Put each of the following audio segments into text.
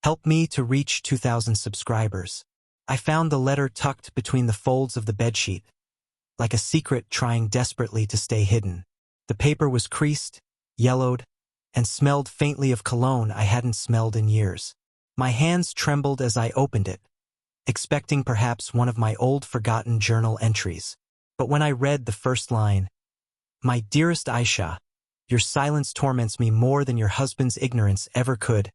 Help me to reach 2,000 subscribers. I found the letter tucked between the folds of the bedsheet, like a secret trying desperately to stay hidden. The paper was creased, yellowed, and smelled faintly of cologne I hadn't smelled in years. My hands trembled as I opened it, expecting perhaps one of my old forgotten journal entries. But when I read the first line, "My dearest Ayesha, your silence torments me more than your husband's ignorance ever could,"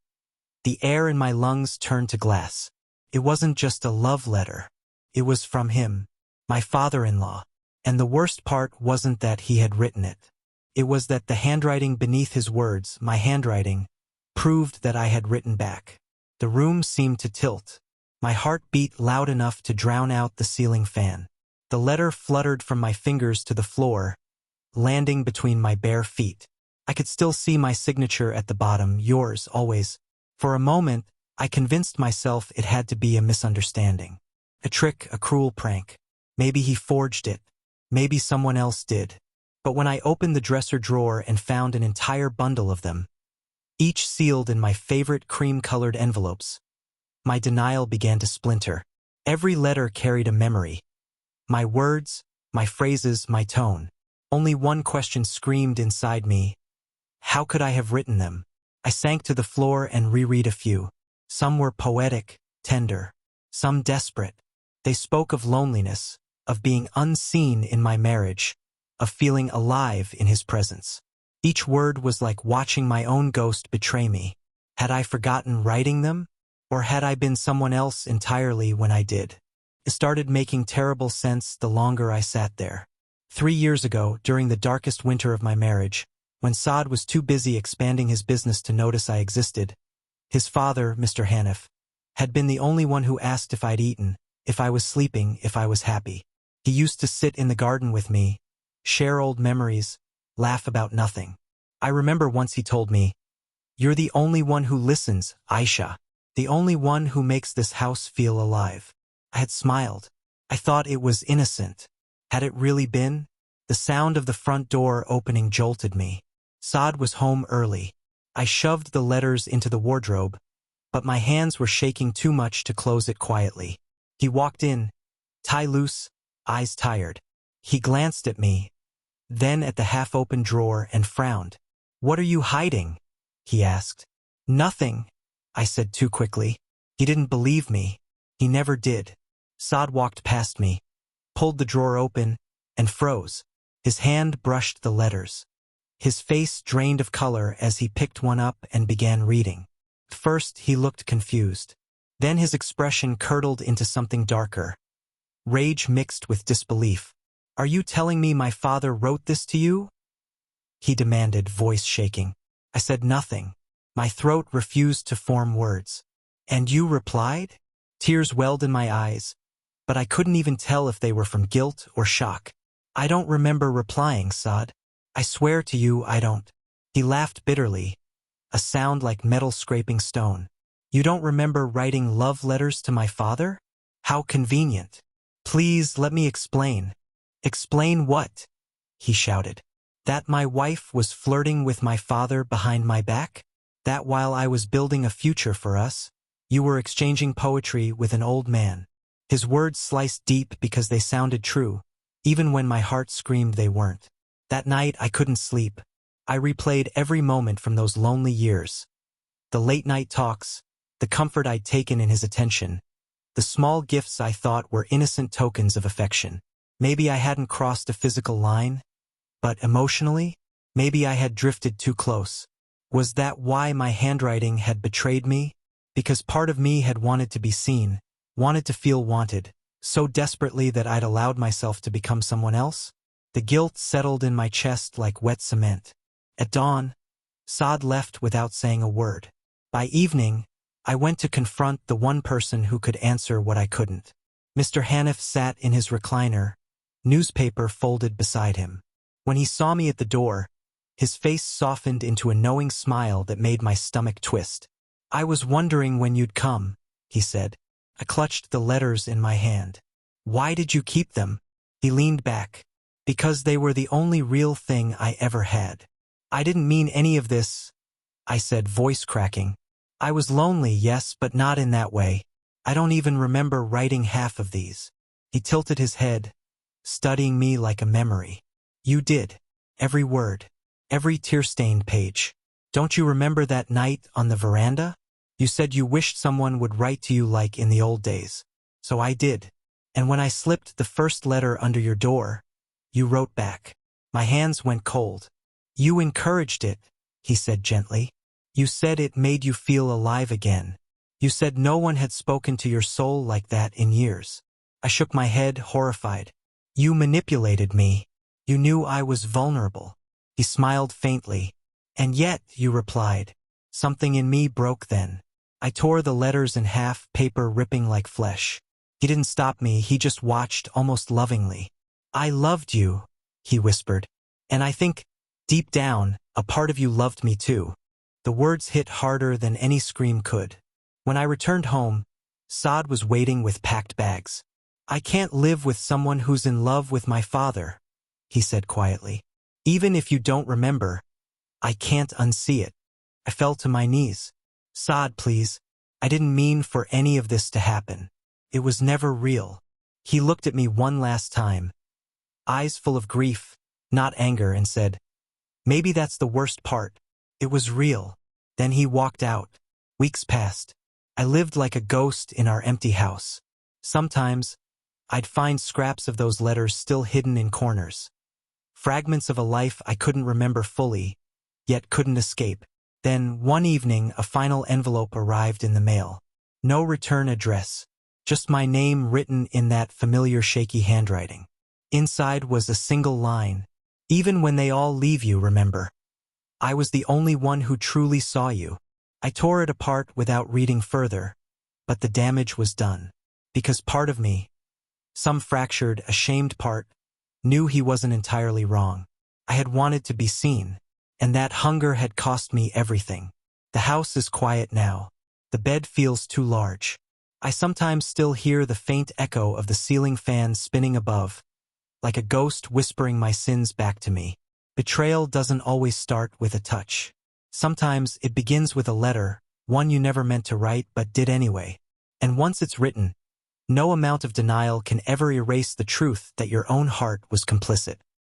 the air in my lungs turned to glass. It wasn't just a love letter. It was from him, my father-in-law. And the worst part wasn't that he had written it. It was that the handwriting beneath his words, my handwriting, proved that I had written back. The room seemed to tilt. My heart beat loud enough to drown out the ceiling fan. The letter fluttered from my fingers to the floor, landing between my bare feet. I could still see my signature at the bottom, "Yours always." For a moment, I convinced myself it had to be a misunderstanding. A trick, a cruel prank. Maybe he forged it. Maybe someone else did. But when I opened the dresser drawer and found an entire bundle of them, each sealed in my favorite cream-colored envelopes, my denial began to splinter. Every letter carried a memory. My words, my phrases, my tone. Only one question screamed inside me. How could I have written them? I sank to the floor and reread a few. Some were poetic, tender. Some desperate. They spoke of loneliness, of being unseen in my marriage, of feeling alive in his presence. Each word was like watching my own ghost betray me. Had I forgotten writing them? Or had I been someone else entirely when I did? It started making terrible sense the longer I sat there. 3 years ago, during the darkest winter of my marriage, when Saad was too busy expanding his business to notice I existed, his father, Mr. Hanif, had been the only one who asked if I'd eaten, if I was sleeping, if I was happy. He used to sit in the garden with me, share old memories, laugh about nothing. I remember once he told me, "You're the only one who listens, Ayesha. The only one who makes this house feel alive." I had smiled. I thought it was innocent. Had it really been? The sound of the front door opening jolted me. Saad was home early. I shoved the letters into the wardrobe, but my hands were shaking too much to close it quietly. He walked in, tie loose, eyes tired. He glanced at me, then at the half-open drawer and frowned. "What are you hiding?" he asked. "Nothing," I said too quickly. He didn't believe me. He never did. Saad walked past me, pulled the drawer open, and froze. His hand brushed the letters. His face drained of color as he picked one up and began reading. First, he looked confused. Then his expression curdled into something darker. Rage mixed with disbelief. "Are you telling me my father wrote this to you?" he demanded, voice shaking. I said nothing. My throat refused to form words. "And you replied?" Tears welled in my eyes, but I couldn't even tell if they were from guilt or shock. "I don't remember replying, Saad. I swear to you I don't." He laughed bitterly, a sound like metal scraping stone. "You don't remember writing love letters to my father? How convenient. Please let me explain." "Explain what?" he shouted. "That my wife was flirting with my father behind my back? That while I was building a future for us, you were exchanging poetry with an old man?" His words sliced deep because they sounded true, even when my heart screamed they weren't. That night I couldn't sleep. I replayed every moment from those lonely years. The late-night talks, the comfort I'd taken in his attention, the small gifts I thought were innocent tokens of affection. Maybe I hadn't crossed a physical line, but emotionally, maybe I had drifted too close. Was that why my handwriting had betrayed me? Because part of me had wanted to be seen, wanted to feel wanted, so desperately that I'd allowed myself to become someone else? The guilt settled in my chest like wet cement. At dawn, Saad left without saying a word. By evening, I went to confront the one person who could answer what I couldn't. Mr. Hanif sat in his recliner, newspaper folded beside him. When he saw me at the door, his face softened into a knowing smile that made my stomach twist. "I was wondering when you'd come," he said. I clutched the letters in my hand. "Why did you keep them?" He leaned back. "Because they were the only real thing I ever had." "I didn't mean any of this," I said, voice cracking. I was lonely, yes, but not in that way. I don't even remember writing half of these. He tilted his head, studying me like a memory. You did. Every word. Every tear-stained page. Don't you remember that night on the veranda? You said you wished someone would write to you like in the old days. So I did. And when I slipped the first letter under your door, you wrote back. My hands went cold. You encouraged it, he said gently. You said it made you feel alive again. You said no one had spoken to your soul like that in years. I shook my head, horrified. You manipulated me. You knew I was vulnerable. He smiled faintly. And yet, you replied. Something in me broke then. I tore the letters in half, paper ripping like flesh. He didn't stop me, he just watched, almost lovingly. I loved you, he whispered. And I think, deep down, a part of you loved me too. The words hit harder than any scream could. When I returned home, Saad was waiting with packed bags. I can't live with someone who's in love with my father, he said quietly. Even if you don't remember, I can't unsee it. I fell to my knees. Saad, please. I didn't mean for any of this to happen. It was never real. He looked at me one last time, eyes full of grief, not anger, and said, maybe that's the worst part. It was real. Then he walked out. Weeks passed. I lived like a ghost in our empty house. Sometimes, I'd find scraps of those letters still hidden in corners. Fragments of a life I couldn't remember fully, yet couldn't escape. Then, one evening, a final envelope arrived in the mail. No return address, just my name written in that familiar shaky handwriting. Inside was a single line. Even when they all leave you, remember. I was the only one who truly saw you. I tore it apart without reading further, but the damage was done. Because part of me, some fractured, ashamed part, knew he wasn't entirely wrong. I had wanted to be seen, and that hunger had cost me everything. The house is quiet now. The bed feels too large. I sometimes still hear the faint echo of the ceiling fan spinning above, like a ghost whispering my sins back to me. Betrayal doesn't always start with a touch. Sometimes it begins with a letter, one you never meant to write but did anyway. And once it's written, no amount of denial can ever erase the truth that your own heart was complicit.